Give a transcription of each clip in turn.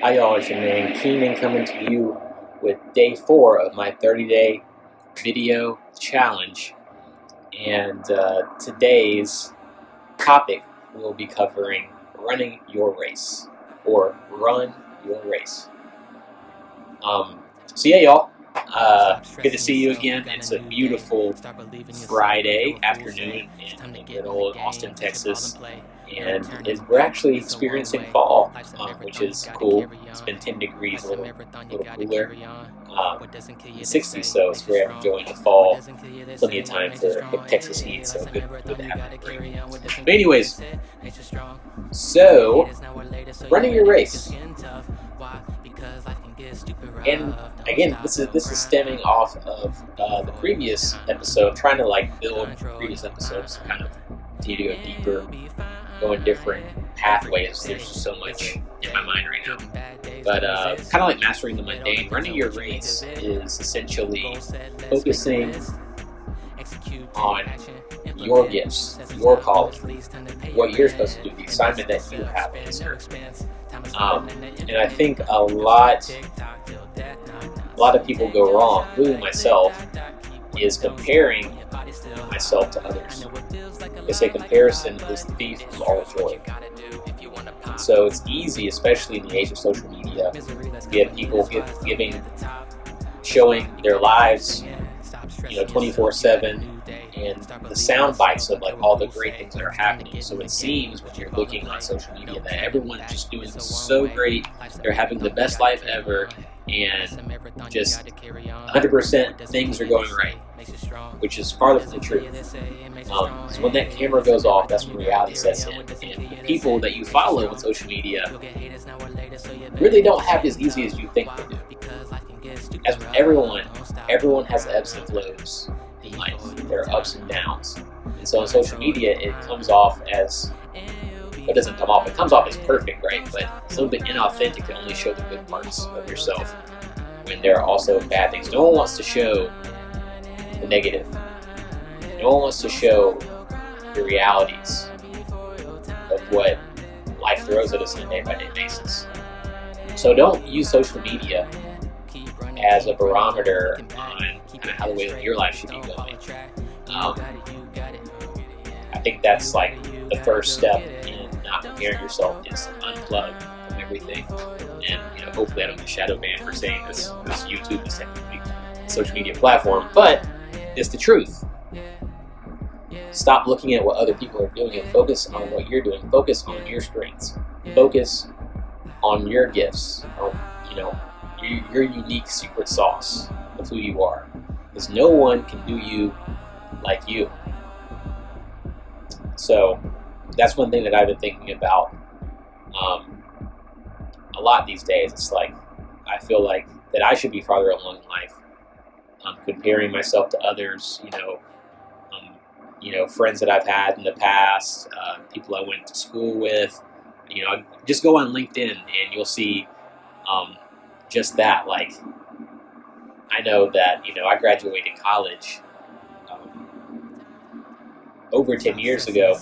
Hi y'all, it's your man Keenan coming to you with day 4 of my 30-day video challenge. And today's topic will be covering running your race, or run your race. So yeah, y'all, good to see you again. It's a beautiful Friday afternoon in good old Austin, Texas. And we're actually experiencing fall, which is cool. It's been 10 degrees, a little cooler, in the 60s, so it's great. I'm enjoying the fall. Plenty of time for Texas heat, so good to have that break. But anyways, so running your race. And again, this is stemming off of the previous episode, trying to build previous episodes, kind of to go deeper, go in different pathways. There's just so much in my mind right now. But kind of like mastering the mundane, running your race is essentially focusing on your gifts, your calling, what you're supposed to do, the assignment that you have in this earth. And I think a lot of people go wrong, including myself, is comparing myself to others. They say comparison is the thief of all joy. So it's easy, especially in the age of social media, to get people showing their lives, 24/7, and the sound bites of all the great things that are happening. So it seems when you're looking on social media that everyone's just doing so great, they're having the best life ever, and just 100% things are going right, which is farther from the truth. So when that camera goes off, that's when reality sets in, and the people that you follow on social media really don't have it as easy as you think they do. As everyone has ebbs and flows in life. There are ups and downs, and so on social media it comes off as, it doesn't come off, it comes off as perfect, right? But it's a little bit inauthentic to only show the good parts of yourself when there are also bad things. No one wants to show the negative. No one wants to show the realities of what life throws at us on a day-by-day basis. So don't use social media as a barometer on kind of how the way that your life should be going. I think that's the first step in not comparing yourself, is unplug from everything. And hopefully I don't get shadow banned for saying this YouTube, this social media platform, but it's the truth. Stop looking at what other people are doing and focus on what you're doing. Focus on your strengths. Focus on your gifts. On your unique secret sauce of who you are. Because no one can do you like you. So that's one thing that I've been thinking about a lot these days. It's I feel like that I should be farther along in life. Comparing myself to others, friends that I've had in the past, people I went to school with. Just go on LinkedIn and you'll see just that. I know that I graduated college over 10 years ago,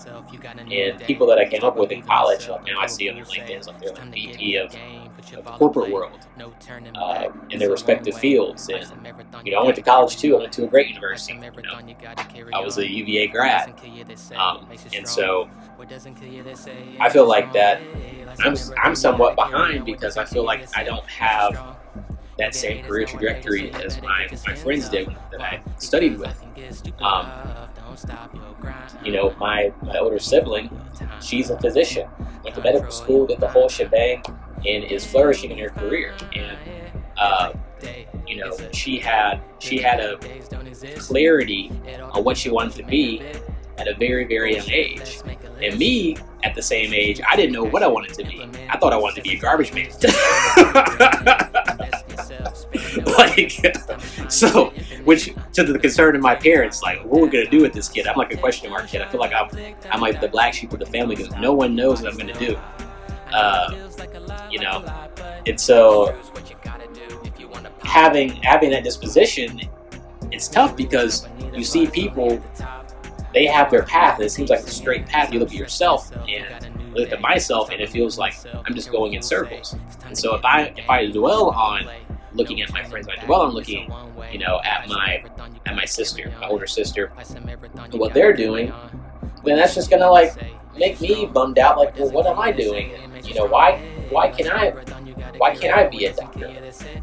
and people that I came up with in college, now I see them on LinkedIn, they're VP of the corporate world in their respective fields. And I went to college too. I went to a great university. I was a UVA grad, and so I feel like that I'm somewhat behind, because I feel like I don't have that same career trajectory as my friends did that I studied with. My older sibling, she's a physician, went to medical school, did the whole shebang, and is flourishing in her career. And she had a clarity on what she wanted to be at a very, very young age. And me, at the same age, I didn't know what I wanted to be. I thought I wanted to be a garbage man. So, which to the concern of my parents, what are we gonna do with this kid? I'm a question mark kid. I feel like I'm like the black sheep of the family, because no one knows what I'm gonna do. And so having that disposition, it's tough, because you see people, they have their path, and it seems like a straight path. You look at yourself, and look at myself and it feels like I'm just going in circles. And so if I dwell on looking at my friends, I dwell on looking, at my sister, my older sister, and what they're doing, then that's just gonna like make me bummed out. Like, well, what am I doing? Why can't I be a doctor?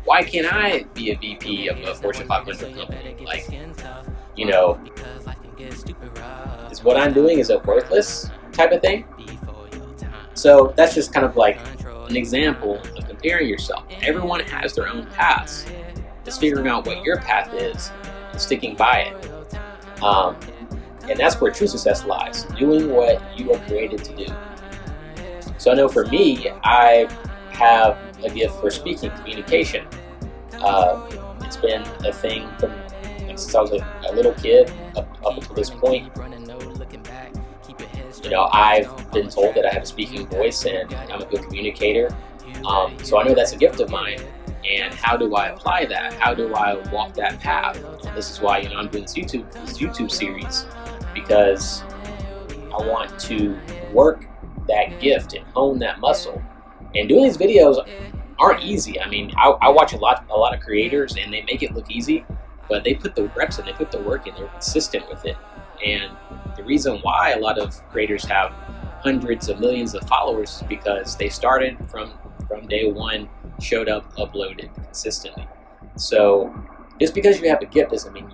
Why can't I be a VP of a Fortune 500 company? Like, is what I'm doing, is it worthless type of thing? So that's just kind of like an example of comparing yourself. Everyone has their own paths. It's figuring out what your path is and sticking by it. And that's where true success lies, doing what you are created to do. So I know for me, I have a gift for speaking, communication. It's been a thing since I was a little kid up until this point. I've been told that I have a speaking voice and I'm a good communicator. So I know that's a gift of mine. And how do I apply that? How do I walk that path? This is why I'm doing this YouTube series, because I want to work that gift and hone that muscle. And doing these videos aren't easy. I mean, I watch a lot of creators and they make it look easy, but they put the reps in, they put the work in, they're consistent with it. And the reason why a lot of creators have hundreds of millions of followers is because they started from day one, showed up, uploaded consistently. So just because you have a gift doesn't mean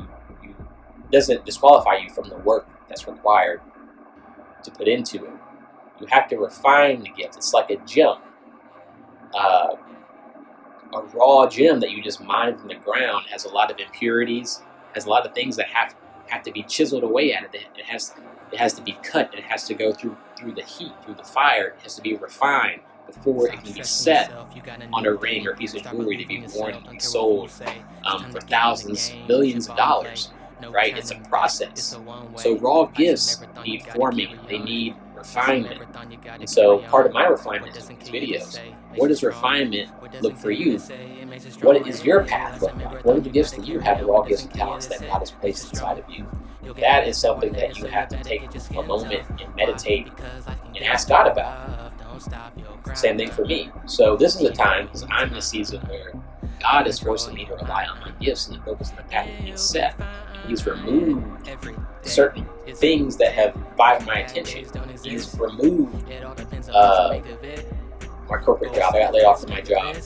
doesn't disqualify you from the work that's required to put into it. You have to refine the gift. It's like a gem, a raw gem that you just mine from the ground has a lot of impurities, has a lot of things that have to be chiseled away at it. It has to be cut. It has to go through the heat, through the fire. It has to be refined before it can be set on a ring or a piece of jewelry to be worn and be sold for thousands, millions of dollars. Right? It's a process. So raw gifts need forming. They need refinement. And so part of my refinement is these videos. What does refinement look for you? What is your path look like? What are the gifts that you have, the raw gifts and talents that God has placed inside of you? That is something that you have to take a moment and meditate and ask God about. Same thing for me. So this is a time, because I'm in a season where God is forcing me to rely on my gifts and the focus on the path that He has set. He's removed certain things that have vied my attention. He's removed my corporate job. I got laid off from my job.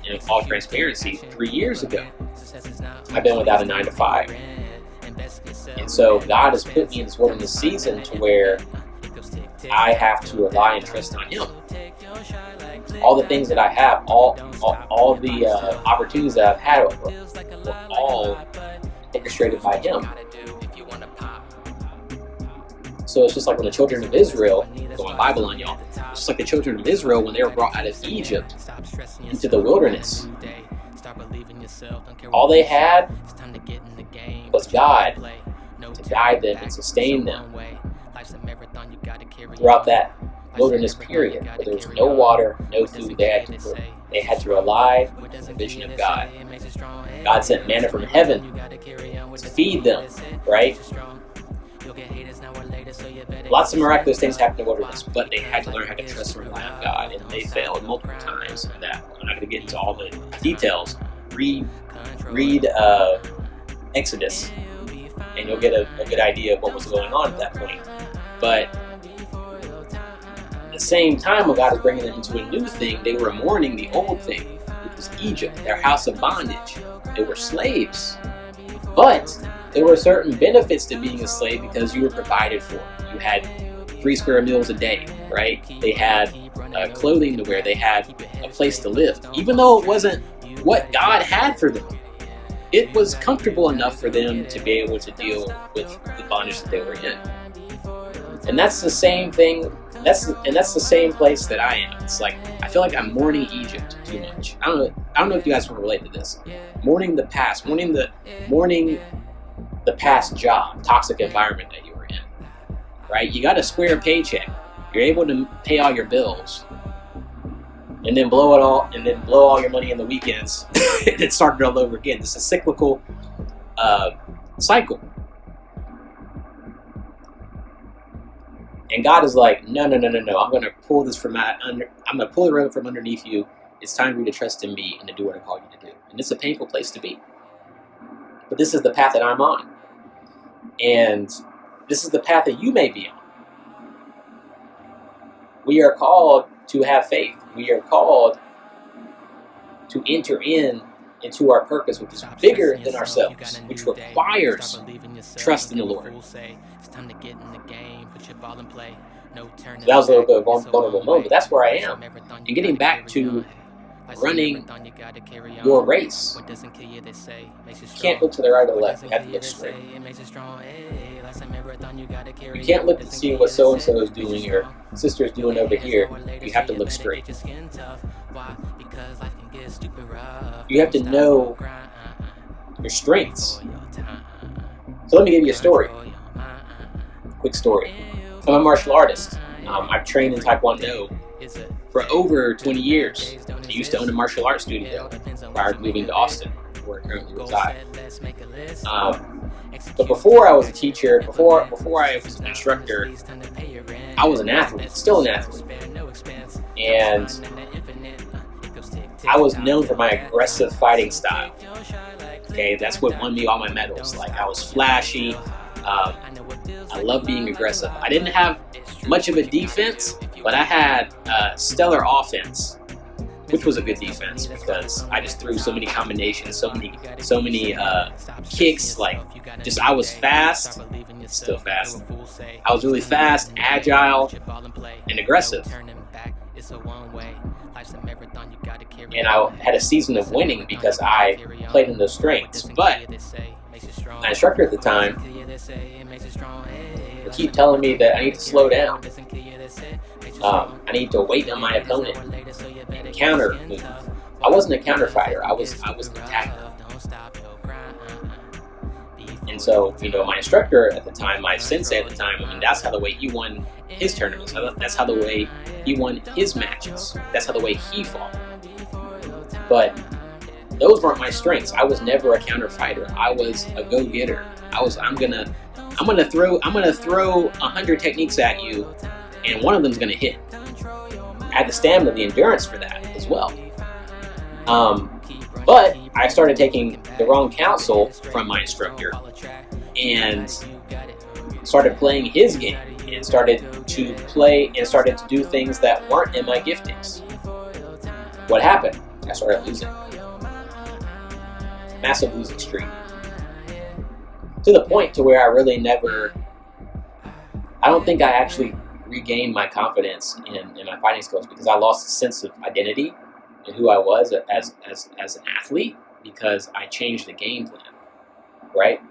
In all transparency, 3 years ago, I've been without a 9-to-5. And so God has put me in this wilderness season to where I have to rely and trust on Him. All the things that I have, all the opportunities that I've had were all orchestrated by Him. So it's just like when the children of Israel, going Bible on y'all, it's just like the children of Israel when they were brought out of Egypt into the wilderness. All they had was God to guide them and sustain them throughout that wilderness period, where there was no water, no food. They had to rely on the vision of God. God sent manna from heaven to feed them, right? Lots of miraculous things happened in the wilderness, but they had to learn how to trust and rely on God, and they failed multiple times in that. I'm not going to get into all the details. Read Exodus, and you'll get a good idea of what was going on at that point. But at the same time, when God was bringing them into a new thing, they were mourning the old thing, which was Egypt, their house of bondage. They were slaves. But there were certain benefits to being a slave because you were provided for. You had 3 square meals a day, right? They had clothing to wear. They had a place to live. Even though it wasn't what God had for them, it was comfortable enough for them to be able to deal with the bondage that they were in. And that's the same thing. That's the same place that I am. It's like I feel like I'm mourning Egypt too much. I don't know if you guys want to relate to this. Mourning the past, mourning the past job, toxic environment that you were in. Right? You got a square paycheck. You're able to pay all your bills, and then blow all your money in the weekends, and then start it all over again. It's a cyclical cycle. And God is like, no. I'm going to pull this from I'm going to pull the rug from underneath you. It's time for you to trust in me and to do what I call you to do. And it's a painful place to be. But this is the path that I'm on. And this is the path that you may be on. We are called to have faith. We are called to enter into our purpose, which is bigger than ourselves, which requires trust in the Lord. So that was a little bit of a vulnerable moment, but that's where I am. And getting back to running your race, you can't look to the right or the left. You have to look straight. You can't look to see what so-and-so is doing or sister's doing over here. You have to look straight. You have to know your strengths. So let me give you a story. Quick story. I'm a martial artist. I've trained in Taekwondo for over 20 years. I used to own a martial arts studio prior to moving to Austin, where I currently reside. But before I was a teacher, before I was an instructor, I was an athlete, still an athlete. And I was known for my aggressive fighting style. Okay, that's what won me all my medals. Like, I was flashy. I love being aggressive. I didn't have much of a defense, but I had stellar offense, which was a good defense because I just threw so many combinations, so many kicks. Like, I was fast, still fast. I was really fast, agile, and aggressive. And I had a season of winning because I played in those strengths. But my instructor at the time would keep telling me that I need to slow down. I need to wait on my opponent and counter move. I wasn't a counter fighter. I was an attacker. And so, my instructor at the time, my sensei at the time, that's how the way he won his tournaments. That's how the way he won his matches. That's how the way he fought. But those weren't my strengths. I was never a counter fighter. I was a go-getter. I'm gonna throw 100 techniques at you, and one of them's gonna hit. I had the stamina, the endurance for that as well. But I started taking the wrong counsel from my instructor and started playing his game and started to do things that weren't in my giftings. What happened? I started losing. Massive losing streak. To the point to where I really I don't think I actually regained my confidence in my fighting skills because I lost a sense of identity and who I was as an athlete because I changed the game plan, right?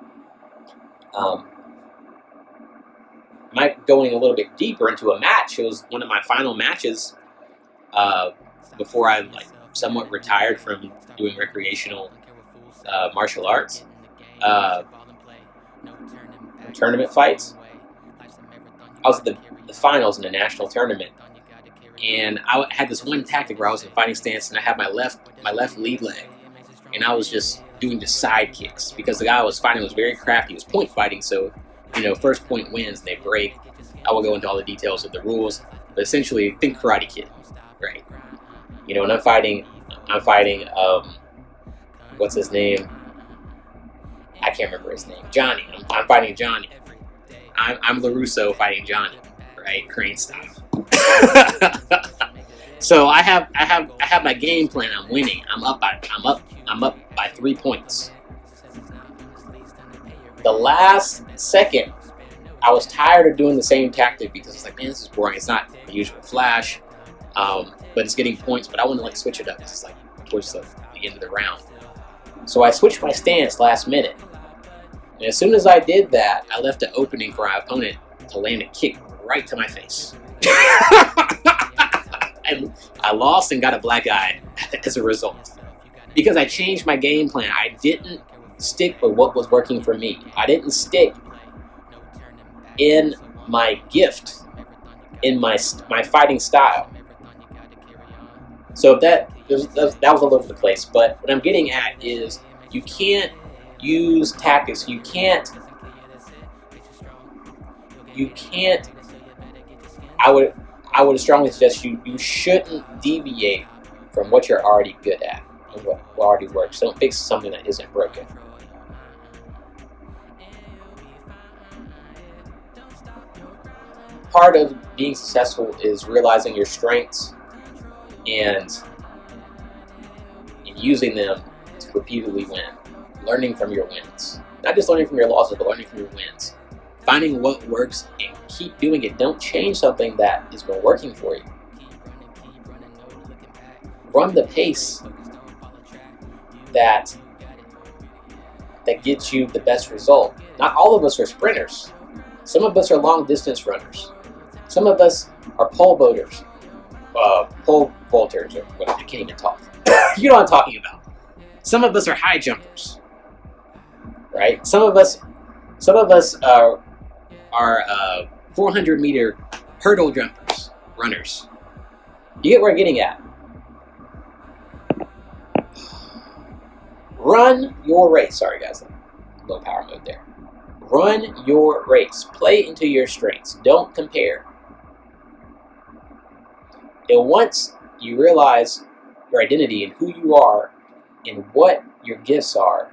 Going a little bit deeper into a match, it was one of my final matches before I somewhat retired from doing recreational martial arts. Tournament fights. I was at the finals in the national tournament, and I had this one tactic where I was in fighting stance and I had my left lead leg, and I was just doing the side kicks because the guy I was fighting was very crafty. It was point fighting, so first point wins, they break. I will go into all the details of the rules, but essentially think Karate Kid, right? And I'm fighting what's his name? I can't remember his name. Johnny. I'm fighting Johnny. I'm LaRusso fighting Johnny, right? Crane style. So I have my game plan. I'm winning. I'm up by 3 points. The last second, I was tired of doing the same tactic because it's like, man, this is boring. It's not the usual flash, but it's getting points. But I want to switch it up. It's towards the end of the round. So I switched my stance last minute. And as soon as I did that, I left an opening for my opponent to land a kick right to my face. And I lost and got a black eye as a result. Because I changed my game plan. I didn't stick with what was working for me. I didn't stick in my gift, in my fighting style. So that was all over the place. But what I'm getting at is you can't use tactics. You can't I would strongly suggest you shouldn't deviate from what you're already good at and what already works. Don't fix something that isn't broken. Part of being successful is realizing your strengths and using them to repeatedly win. Learning from your wins. Not just learning from your losses, but learning from your wins. Finding what works and keep doing it. Don't change something that has been working for you. Run the pace that gets you the best result. Not all of us are sprinters. Some of us are long distance runners. Some of us are pole vaulters. Pole vaulters, or what, I can't even talk. You know what I'm talking about. Some of us are high jumpers, right? Some of us are 400-meter hurdle jumpers, runners. You get where I'm getting at. Run your race. Sorry, guys, low power mode there. Run your race. Play into your strengths. Don't compare. And once you realize your identity and who you are and what your gifts are,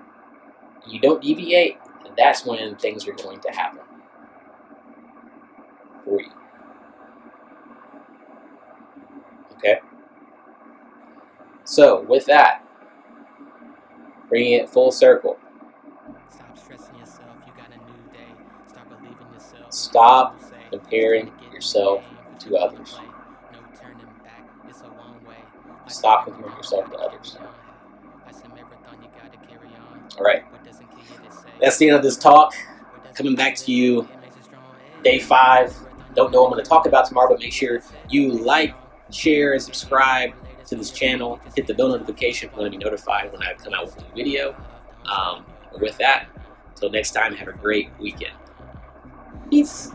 you don't deviate, and that's when things are going to happen for you. Okay? So, with that, bringing it full circle. Stop stressing yourself. You got a new day. Start believing yourself. Stop comparing yourself to others. Stop comparing yourself to others. Alright. That's the end of this talk. Coming back to you, day 5. Don't know what I'm going to talk about tomorrow, but make sure you like, share, and subscribe to this channel. Hit the bell notification if you want to be notified when I come out with a new video. With that, until next time, have a great weekend. Peace.